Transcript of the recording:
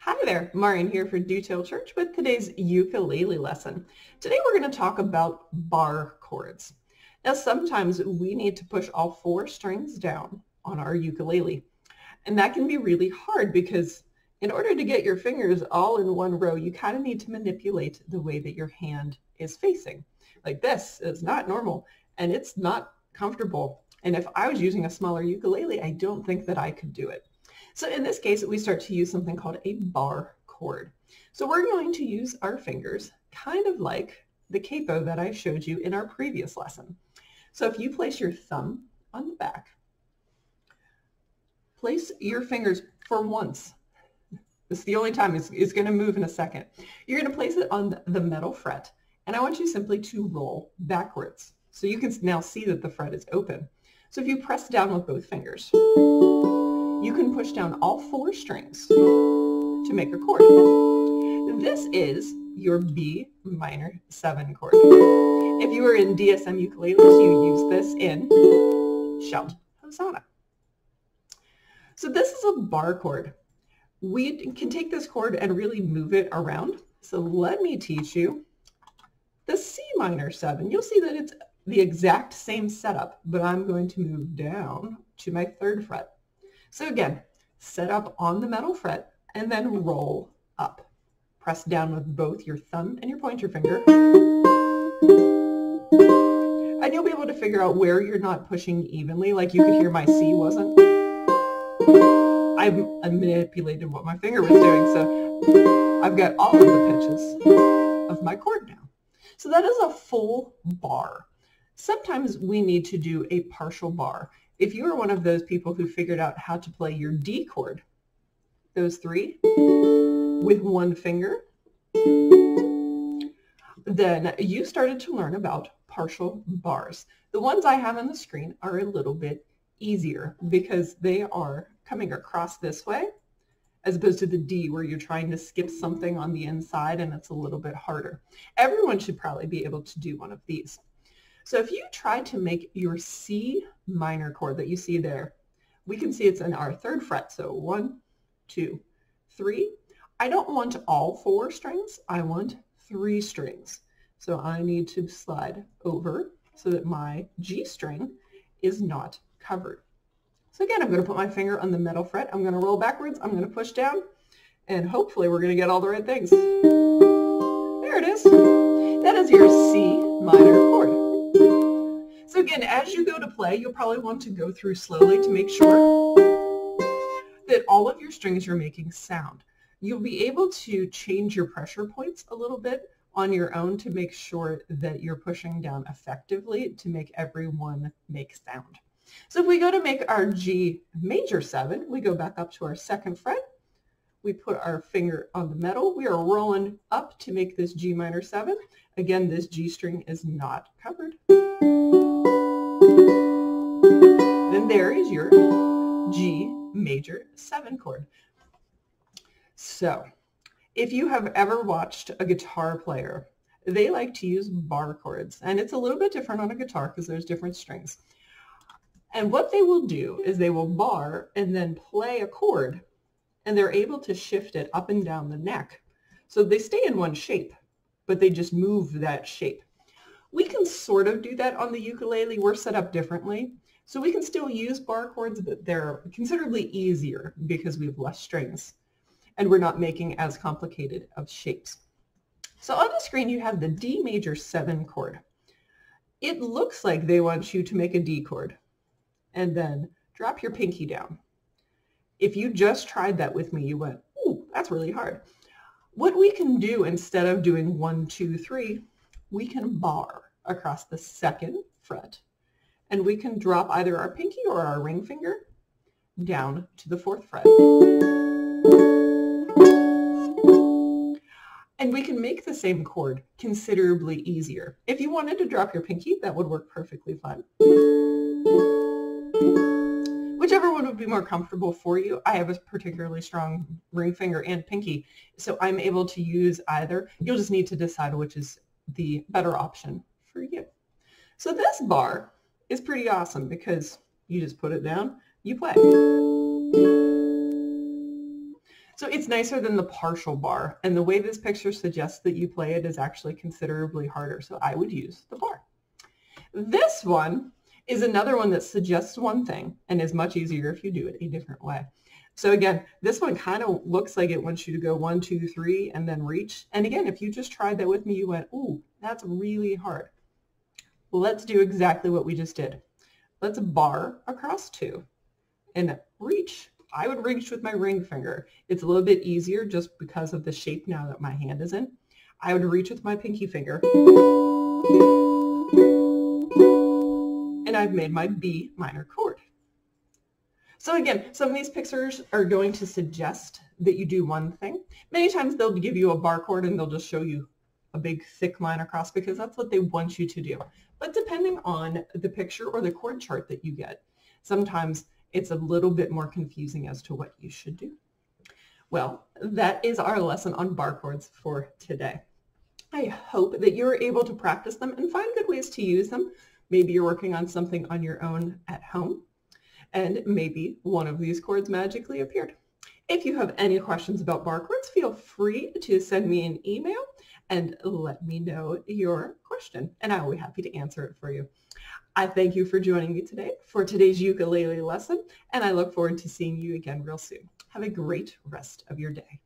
Hi there, Marian here for Untitled Chapter with today's ukulele lesson. Today we're going to talk about bar chords. Now sometimes we need to push all 4 strings down on our ukulele, and that can be really hard because in order to get your fingers all in one row, you kind of need to manipulate the way that your hand is facing. Like this is not normal and it's not comfortable. And if I was using a smaller ukulele, I don't think that I could do it. So in this case, we start to use something called a bar chord. So we're going to use our fingers kind of like the capo that I showed you in our previous lesson. So if you place your thumb on the back, place your fingers for once. This is the only time it's going to move in a second. You're going to place it on the metal fret, and I want you simply to roll backwards. So you can now see that the fret is open. So if you press down with both fingers, you can push down all 4 strings to make a chord. This is your B minor 7 chord. If you are in DSM ukuleles, you use this in Shout Hosanna. So this is a bar chord. We can take this chord and really move it around. So let me teach you the C minor 7. You'll see that it's the exact same setup, but I'm going to move down to my 3rd fret. So again, set up on the metal fret and then roll up. Press down with both your thumb and your pointer finger. And you'll be able to figure out where you're not pushing evenly, like you could hear my C wasn't. I manipulated what my finger was doing, so I've got all of the pitches of my chord now. So that is a full bar. Sometimes we need to do a partial bar. If you are one of those people who figured out how to play your D chord, those 3, with 1 finger, then you started to learn about partial bars. The ones I have on the screen are a little bit easier because they are coming across this way as opposed to the D where you're trying to skip something on the inside and it's a little bit harder. Everyone should probably be able to do one of these. So if you try to make your C minor chord that you see there, we can see it's in our 3rd fret. So 1, 2, 3. I don't want all 4 strings. I want 3 strings. So I need to slide over so that my G string is not covered. So again, I'm going to put my finger on the metal fret. I'm going to roll backwards. I'm going to push down. And hopefully we're going to get all the right things. There it is. That is your C minor chord. So again, as you go to play, you'll probably want to go through slowly to make sure that all of your strings are making sound. You'll be able to change your pressure points a little bit on your own to make sure that you're pushing down effectively to make everyone make sound. So if we go to make our G major 7, we go back up to our 2nd fret. We put our finger on the metal. We are rolling up to make this G minor 7. Again, this G string is not covered. Then there is your G major 7 chord. So if you have ever watched a guitar player, they like to use bar chords. And it's a little bit different on a guitar because there's different strings. And what they will do is they will bar and then play a chord, and they're able to shift it up and down the neck. So they stay in one shape, but they just move that shape. We can sort of do that on the ukulele. We're set up differently. So we can still use bar chords, but they're considerably easier because we have less strings and we're not making as complicated of shapes. So on the screen, you have the D major 7 chord. It looks like they want you to make a D chord and then drop your pinky down. If you just tried that with me, you went, ooh, that's really hard. What we can do instead of doing 1, 2, 3, we can bar across the 2nd fret, and we can drop either our pinky or our ring finger down to the 4th fret. And we can make the same chord considerably easier. If you wanted to drop your pinky, that would work perfectly fine. Whichever one would be more comfortable for you. I have a particularly strong ring finger and pinky, so I'm able to use either. You'll just need to decide which is the better option for you. So this bar is pretty awesome because you just put it down, you play. So it's nicer than the partial bar, and the way this picture suggests that you play it is actually considerably harder, so I would use the bar. This one is another one that suggests one thing and is much easier if you do it a different way. So again, this one kind of looks like it wants you to go 1, 2, 3 and then reach. And again, if you just tried that with me, you went, ooh, that's really hard. Well, let's do exactly what we just did. Let's bar across 2 and reach. I would reach with my ring finger. It's a little bit easier just because of the shape now that my hand is in. I would reach with my pinky finger. And I've made my B minor chord. So again, some of these pictures are going to suggest that you do one thing. Many times they'll give you a bar chord and they'll just show you a big thick line across because that's what they want you to do. But depending on the picture or the chord chart that you get, sometimes it's a little bit more confusing as to what you should do. Well, that is our lesson on bar chords for today. I hope that you're able to practice them and find good ways to use them. Maybe you're working on something on your own at home, and maybe one of these chords magically appeared. If you have any questions about bar chords, feel free to send me an email and let me know your question, and I will be happy to answer it for you. I thank you for joining me today for today's ukulele lesson, and I look forward to seeing you again real soon. Have a great rest of your day.